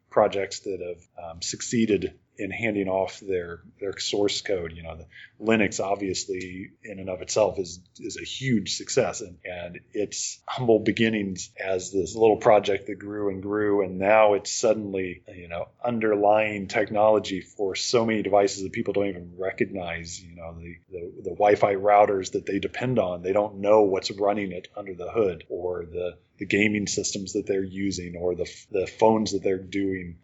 projects that have succeeded in handing off their source code. The Linux obviously in and of itself is a huge success, and its humble beginnings as this little project that grew and grew, and now it's suddenly underlying technology for so many devices that people don't even recognize. The Wi-Fi routers that they depend on, they don't know what's running it under the hood, or the gaming systems that they're using, or the phones that they're doing,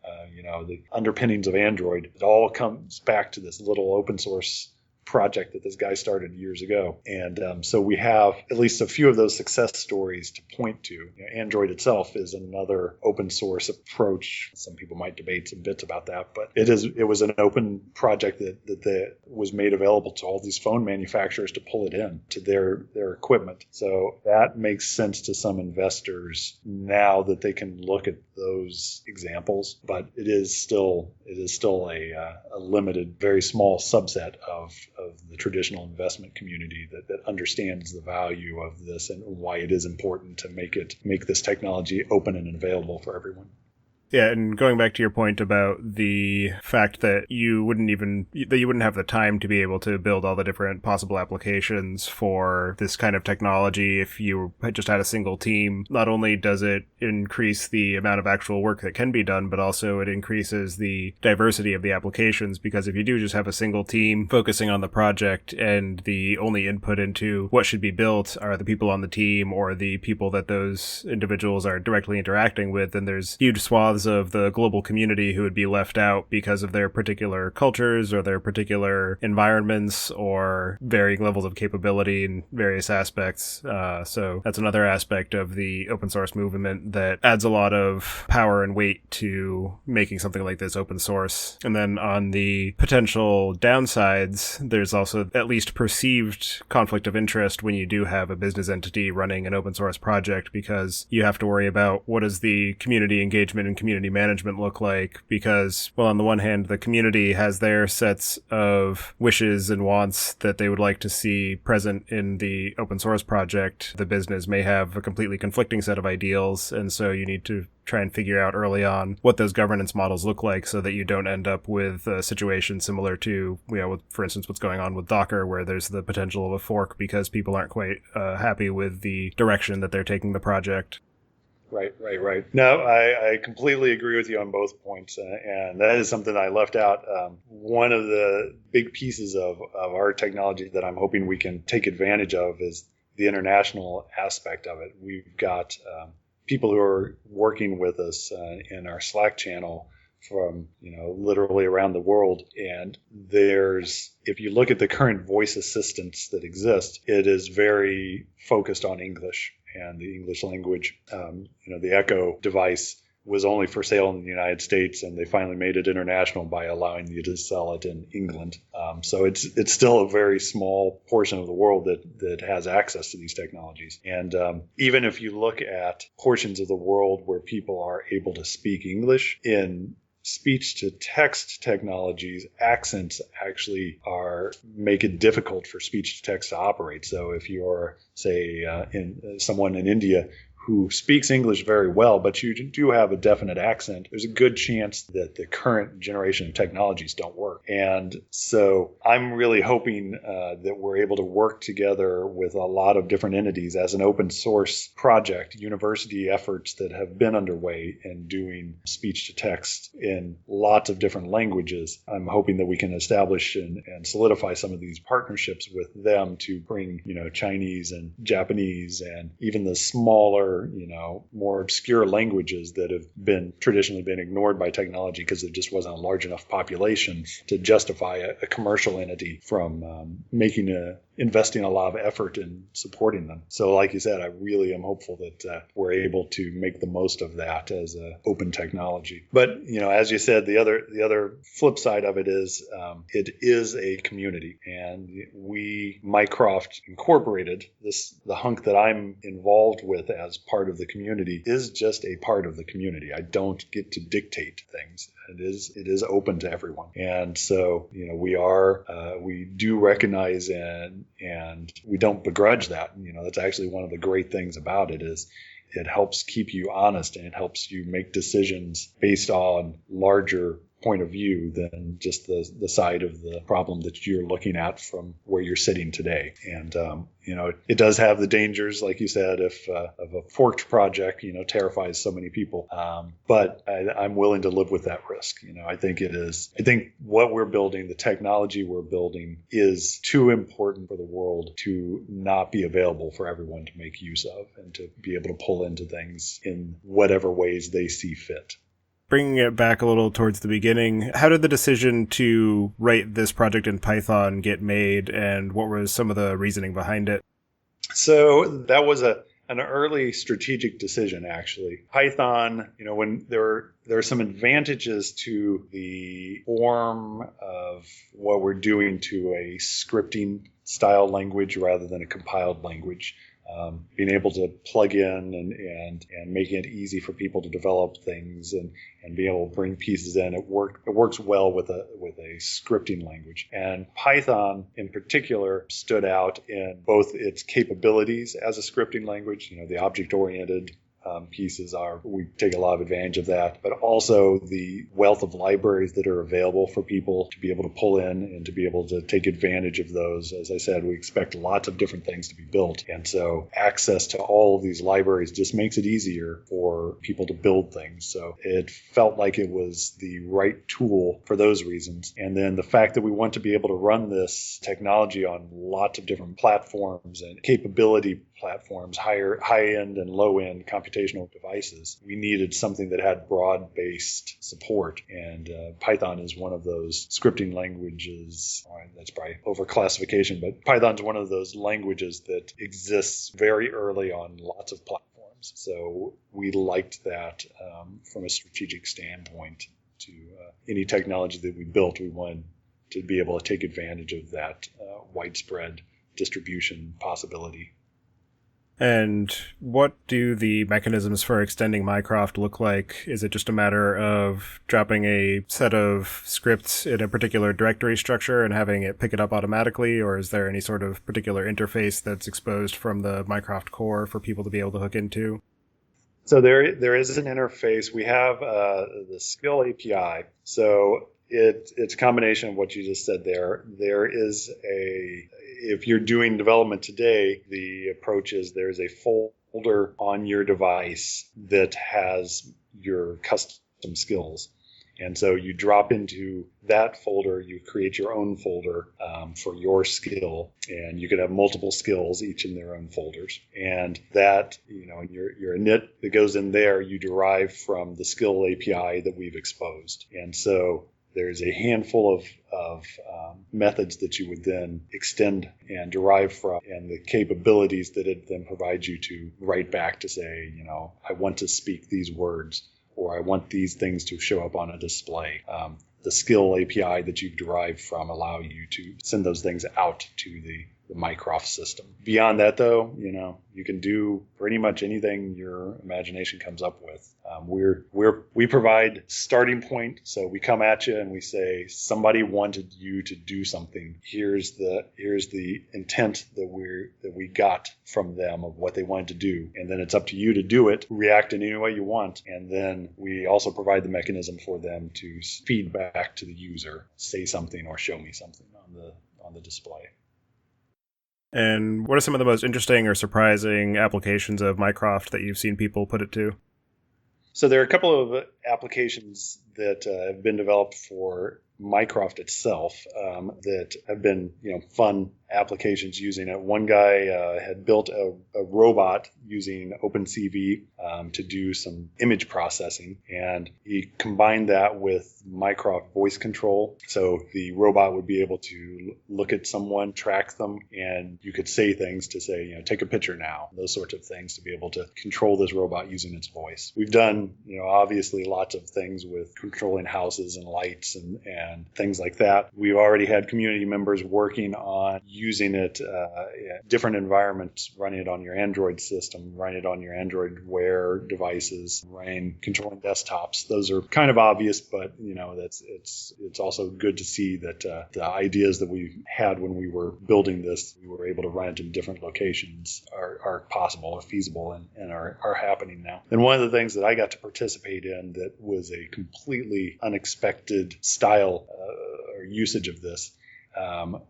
the underpinnings of Android. It all comes back to this little open source project that this guy started years ago. And so we have at least a few of those success stories to point to. Android itself is another open source approach. Some people might debate some bits about that, but it was an open project that was made available to all these phone manufacturers to pull it in to their equipment. So that makes sense to some investors now that they can look at those examples, but it is still a limited, very small subset of the traditional investment community that understands the value of this and why it is important to make this technology open and available for everyone. Yeah, and going back to your point about the fact that you wouldn't have the time to be able to build all the different possible applications for this kind of technology if you just had a single team, not only does it increase the amount of actual work that can be done, but also it increases the diversity of the applications, because if you do just have a single team focusing on the project and the only input into what should be built are the people on the team or the people that those individuals are directly interacting with, then there's huge swaths of the global community who would be left out because of their particular cultures or their particular environments or varying levels of capability in various aspects. So that's another aspect of the open source movement that adds a lot of power and weight to making something like this open source. And then on the potential downsides, there's also at least perceived conflict of interest when you do have a business entity running an open source project, because you have to worry about what is the community engagement and community management look like, because, well, on the one hand, the community has their sets of wishes and wants that they would like to see present in the open source project. The business may have a completely conflicting set of ideals, and so you need to try and figure out early on what those governance models look like so that you don't end up with a situation similar to, for instance, what's going on with Docker, where there's the potential of a fork because people aren't quite happy with the direction that they're taking the project. Right. No, I completely agree with you on both points, and that is something I left out. One of the big pieces of our technology that I'm hoping we can take advantage of is the international aspect of it. We've got people who are working with us in our Slack channel from literally around the world, and if you look at the current voice assistants that exist, it is very focused on English and the English language. The Echo device was only for sale in the United States, and they finally made it international by allowing you to sell it in England. So it's still a very small portion of the world that has access to these technologies. And even if you look at portions of the world where people are able to speak English, in speech-to-text technologies, accents actually make it difficult for speech-to-text to operate. So if you're, say, someone in India who speaks English very well, but you do have a definite accent, there's a good chance that the current generation of technologies don't work. And so I'm really hoping that we're able to work together with a lot of different entities as an open source project, university efforts that have been underway in doing speech to text in lots of different languages. I'm hoping that we can establish and solidify some of these partnerships with them to bring, Chinese and Japanese and even the smaller, more obscure languages that have been traditionally been ignored by technology because there just wasn't a large enough population to justify a commercial entity from investing a lot of effort in supporting them. So like you said, I really am hopeful that we're able to make the most of that as an open technology. But, as you said, the other flip side of it is a community. And we, Mycroft Incorporated, the hunk that I'm involved with as part of the community is just a part of the community. I don't get to dictate things. It is open to everyone. And so, we do recognize and we don't begrudge that. That's actually one of the great things about it is it helps keep you honest and it helps you make decisions based on larger point of view than just the side of the problem that you're looking at from where you're sitting today. And, it does have the dangers, like you said, of a forked project, terrifies so many people. But I'm willing to live with that risk. I think what we're building, the technology we're building is too important for the world to not be available for everyone to make use of and to be able to pull into things in whatever ways they see fit. Bringing it back a little towards the beginning, how did the decision to write this project in Python get made, and what was some of the reasoning behind it? So that was an early strategic decision, actually. Python, when there are some advantages to the form of what we're doing to a scripting style language rather than a compiled language. Being able to plug in and making it easy for people to develop things and be able to bring pieces in. It works well with a scripting language. And Python in particular stood out in both its capabilities as a scripting language, the object-oriented pieces we take a lot of advantage of that, but also the wealth of libraries that are available for people to be able to pull in and to be able to take advantage of those. As I said, we expect lots of different things to be built. And so access to all of these libraries just makes it easier for people to build things. So it felt like it was the right tool for those reasons. And then the fact that we want to be able to run this technology on lots of different platforms and capability platforms, high-end and low-end computational devices, we needed something that had broad-based support. And Python is one of those scripting languages. All right, that's probably overclassification, but Python's one of those languages that exists very early on lots of platforms. So we liked that from a strategic standpoint. To any technology that we built, we wanted to be able to take advantage of that widespread distribution possibility. And what do the mechanisms for extending Mycroft look like? Is it just a matter of dropping a set of scripts in a particular directory structure and having it pick it up automatically, or is there any sort of particular interface that's exposed from the Mycroft core for people to be able to hook into? So there is an interface. We have the skill API. So it's a combination of what you just said there. If you're doing development today, the approach is there's a folder on your device that has your custom skills. And so you drop into that folder, you create your own folder for your skill, and you can have multiple skills, each in their own folders. And that, your init that goes in there, you derive from the skill API that we've exposed. And so there's a handful of methods that you would then extend and derive from, and the capabilities that it then provides you to write back to say, I want to speak these words, or I want these things to show up on a display. The skill API that you've derived from allow you to send those things out to the Mycroft system. Beyond that, though, you can do pretty much anything your imagination comes up with. We provide starting point, so we come at you and we say somebody wanted you to do something. Here's the intent that we got from them of what they wanted to do, and then it's up to you to do it, react in any way you want, and then we also provide the mechanism for them to feed back to the user, say something or show me something on the display. And what are some of the most interesting or surprising applications of Mycroft that you've seen people put it to? So there are a couple of applications that have been developed for Mycroft itself that have been fun applications using it. One guy had built a robot using OpenCV to do some image processing, and he combined that with Mycroft voice control. So the robot would be able to look at someone, track them, and you could say things to say, take a picture now, those sorts of things to be able to control this robot using its voice. We've done, obviously lots of things with controlling houses and lights and things like that. We've already had community members working on using it in different environments, running it on your Android system, running it on your Android Wear devices, controlling desktops. Those are kind of obvious, but it's also good to see that the ideas that we had when we were building this, we were able to run it in different locations are possible or feasible and are happening now. And one of the things that I got to participate in that was a completely unexpected style or usage of this.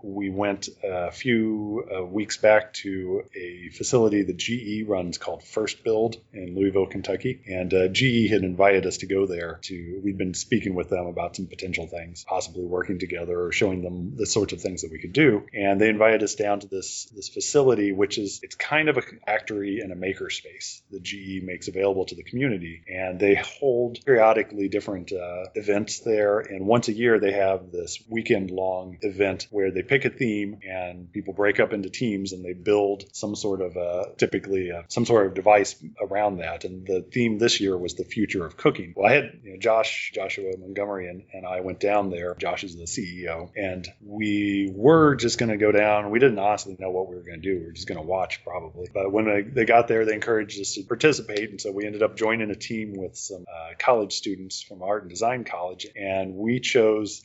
We went a few weeks back to a facility that GE runs called First Build in Louisville, Kentucky. And GE had invited us to go there we'd been speaking with them about some potential things, possibly working together or showing them the sorts of things that we could do. And they invited us down to this facility, it's kind of a factory and a makerspace that GE makes available to the community. And they hold periodically different events there. And once a year, they have this weekend-long event where they pick a theme and people break up into teams and they build some sort of typically some sort of device around that. And the theme this year was the future of cooking. Well, I had Joshua Montgomery and I went down there. Josh is the CEO, and we were just going to go down. We didn't honestly know what we were going to do. We were just going to watch probably. But when they got there, they encouraged us to participate, and so we ended up joining a team with some college students from Art and Design College, and we chose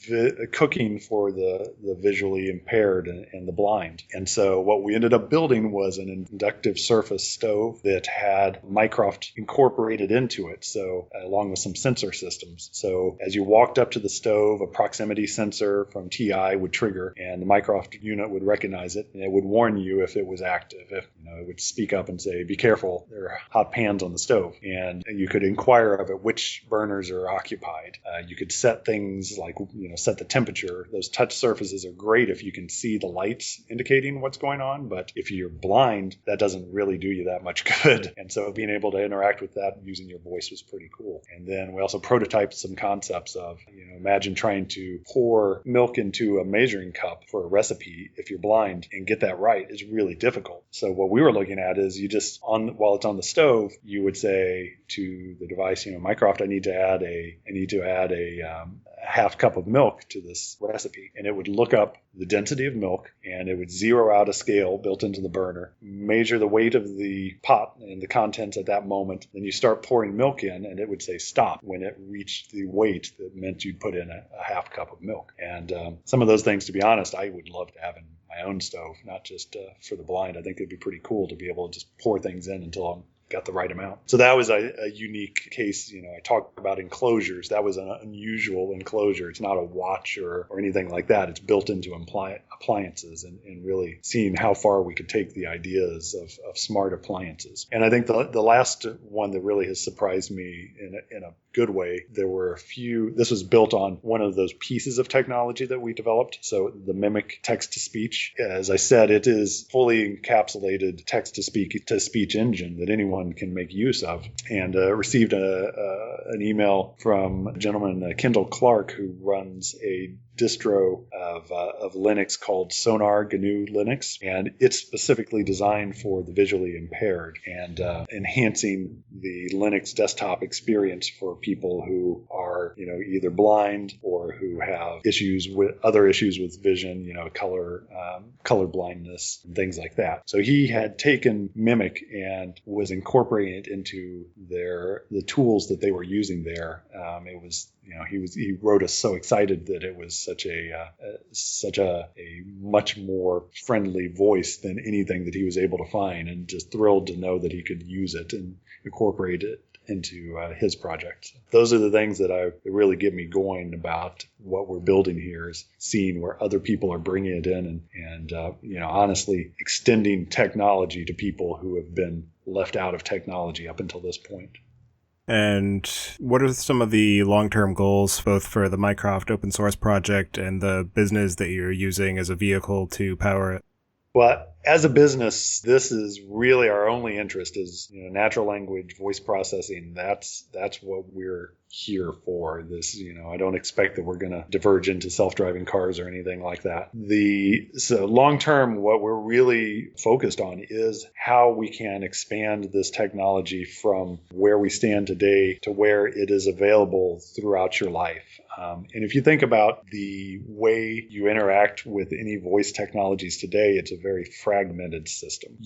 cooking for the visually impaired and the blind. And so what we ended up building was an inductive surface stove that had Mycroft incorporated into it, so along with some sensor systems. So as you walked up to the stove, a proximity sensor from TI would trigger, and the Mycroft unit would recognize it, and it would warn you if it was active. If it would speak up and say, "Be careful, there are hot pans on the stove," and you could inquire of it which burners are occupied. You could set things like set the temperature. Those touch surfaces are great if you can see the lights indicating what's going on, but if you're blind, that doesn't really do you that much good. And so being able to interact with that using your voice was pretty cool. And then we also prototyped some concepts of, imagine trying to pour milk into a measuring cup for a recipe if you're blind and get that right is really difficult. So what we were looking at is you just while it's on the stove, you would say to the device, Mycroft, I need to add a half cup of milk to this recipe, and it would look up the density of milk and it would zero out a scale built into the burner, measure the weight of the pot and the contents at that moment. Then you start pouring milk in and it would say stop when it reached the weight that meant you'd put in a half cup of milk. And some of those things, to be honest, I would love to have in my own stove, not just for the blind. I think it'd be pretty cool to be able to just pour things in until I'm got the right amount. So that was a unique case. I talked about enclosures. That was an unusual enclosure. It's not a watch or anything like that. It's built into appliances and really seeing how far we could take the ideas of smart appliances. And I think the last one that really has surprised me in a good way, there were a few, this was built on one of those pieces of technology that we developed. So the Mimic text-to-speech, as I said, it is fully encapsulated text-to-speech engine that anyone can make use of, and received an email from a gentleman, Kendall Clark, who runs a distro of Linux called Sonar GNU Linux, and it's specifically designed for the visually impaired and enhancing the Linux desktop experience for people who are, either blind or who have other issues with vision, color blindness and things like that. So he had taken Mimic and was incorporating it into the tools that they were using there. It was, he wrote us so excited that it was such a much more friendly voice than anything that he was able to find, and just thrilled to know that he could use it and incorporate it into his project. Those are the things that really get me going about what we're building here, is seeing where other people are bringing it in and honestly extending technology to people who have been left out of technology up until this point. And what are some of the long-term goals, both for the Mycroft open source project and the business that you're using as a vehicle to power it? Well, as a business, this is really our only interest is natural language voice processing. That's what we're here for. This, I don't expect that we're going to diverge into self-driving cars or anything like that. So long term, what we're really focused on is how we can expand this technology from where we stand today to where it is available throughout your life. And if you think about the way you interact with any voice technologies today, it's a very fragmented system.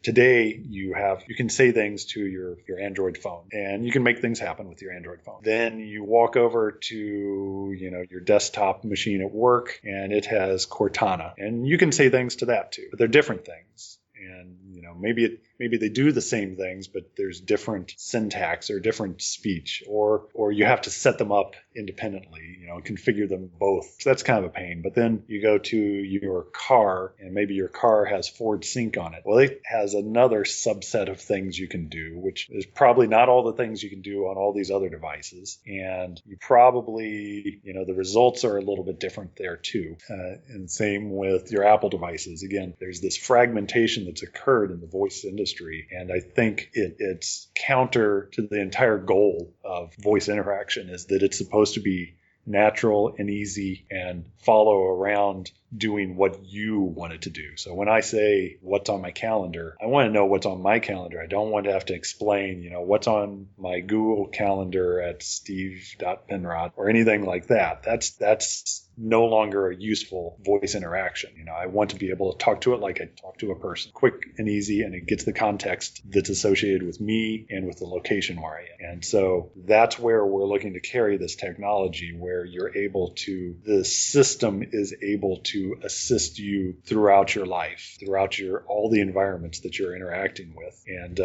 Today you can say things to your Android phone, and you can make things happen with your Android phone. Then you walk over to your desktop machine at work, and it has Cortana, and you can say things to that too. But they're different things. And maybe they do the same things, but there's different syntax or different speech, or you have to set them up independently, configure them both. So that's kind of a pain. But then you go to your car, and maybe your car has Ford Sync on it. Well, it has another subset of things you can do, which is probably not all the things you can do on all these other devices. And you probably, the results are a little bit different there too. And same with your Apple devices. Again, there's this fragmentation that's occurred in the voice industry, and I think it's counter to the entire goal of voice interaction, is that it's supposed to be natural and easy and follow around doing what you want it to do. So when I say what's on my calendar, I want to know what's on my calendar. I don't want to have to explain, what's on my Google calendar at steve.penrod or anything like that. That's no longer a useful voice interaction. I want to be able to talk to it like I talk to a person, quick and easy, and it gets the context that's associated with me and with the location where I am. And so that's where we're looking to carry this technology, where the system is able to assist you throughout your life, throughout all the environments that you're interacting with. And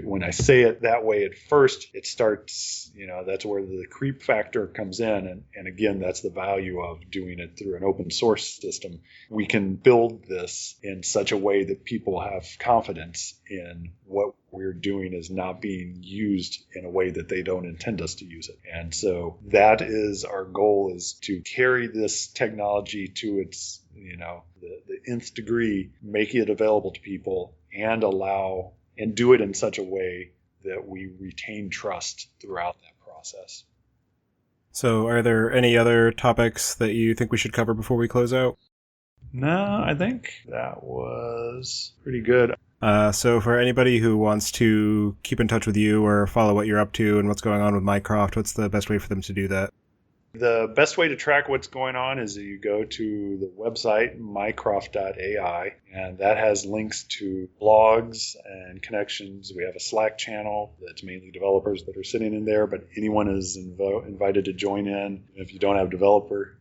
when I say it that way at first, it starts, that's where the creep factor comes in. And again, that's the value of doing it through an open source system. We can build this in such a way that people have confidence in what we're doing is not being used in a way that they don't intend us to use it. And so that is our goal, is to carry this technology to its, the nth degree, make it available to people and do it in such a way that we retain trust throughout that process. So are there any other topics that you think we should cover before we close out? No, I think that was pretty good. So for anybody who wants to keep in touch with you or follow what you're up to and what's going on with Mycroft, what's the best way for them to do that? The best way to track what's going on is that you go to the website, mycroft.ai, and that has links to blogs and connections. We have a Slack channel that's mainly developers that are sitting in there, but anyone is invited to join in. If you don't have developer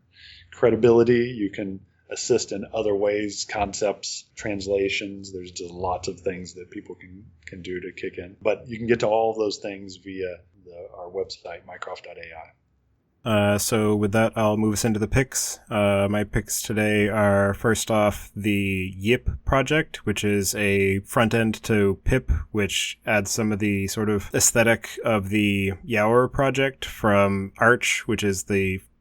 credibility, you can assist in other ways, concepts, translations. There's just lots of things that people can do to kick in. But you can get to all of those things via our website, mycroft.ai. So with that, I'll move us into the picks. My picks today are, first off, the Yip project, which is a front end to pip, which adds some of the sort of aesthetic of the Yower project from Arch, which is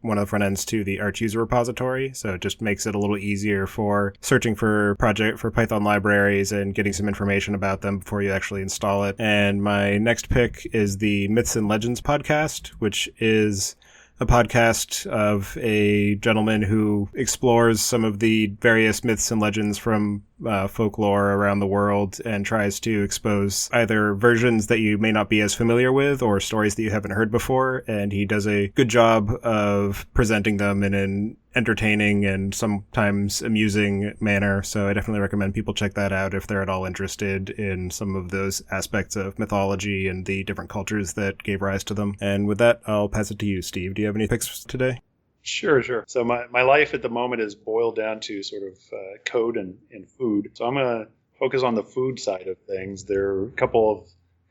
one of the front ends to the Arch user repository. So it just makes it a little easier for searching for Python libraries and getting some information about them before you actually install it. And my next pick is the Myths and Legends podcast, which is a podcast of a gentleman who explores some of the various myths and legends from folklore around the world and tries to expose either versions that you may not be as familiar with or stories that you haven't heard before. And he does a good job of presenting them in an entertaining and sometimes amusing manner. So I definitely recommend people check that out if they're at all interested in some of those aspects of mythology and the different cultures that gave rise to them. And with that, I'll pass it to you, Steve. Do you have any picks today? Sure. So my life at the moment is boiled down to sort of code and food. So I'm going to focus on the food side of things. There are a couple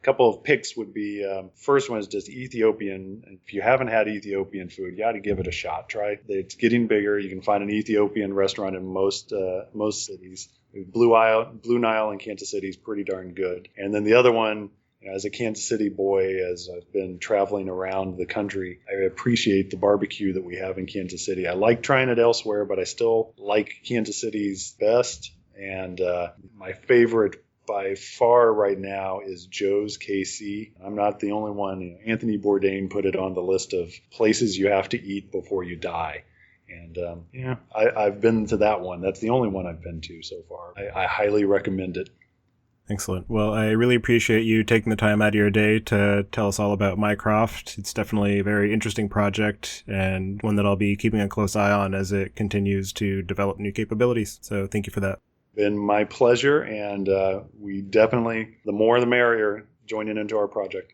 of picks would be, first one is just Ethiopian. If you haven't had Ethiopian food, you got to give it a shot. It's getting bigger. You can find an Ethiopian restaurant in most cities. Blue Nile in Kansas City is pretty darn good. And then the other one, as a Kansas City boy, as I've been traveling around the country, I appreciate the barbecue that we have in Kansas City. I like trying it elsewhere, but I still like Kansas City's best. And my favorite by far right now is Joe's KC. I'm not the only one. Anthony Bourdain put it on the list of places you have to eat before you die. And I've been to that one. That's the only one I've been to so far. I highly recommend it. Excellent. Well, I really appreciate you taking the time out of your day to tell us all about Mycroft. It's definitely a very interesting project and one that I'll be keeping a close eye on as it continues to develop new capabilities. So thank you for that. Been my pleasure, and we definitely, the more the merrier, joining into our project.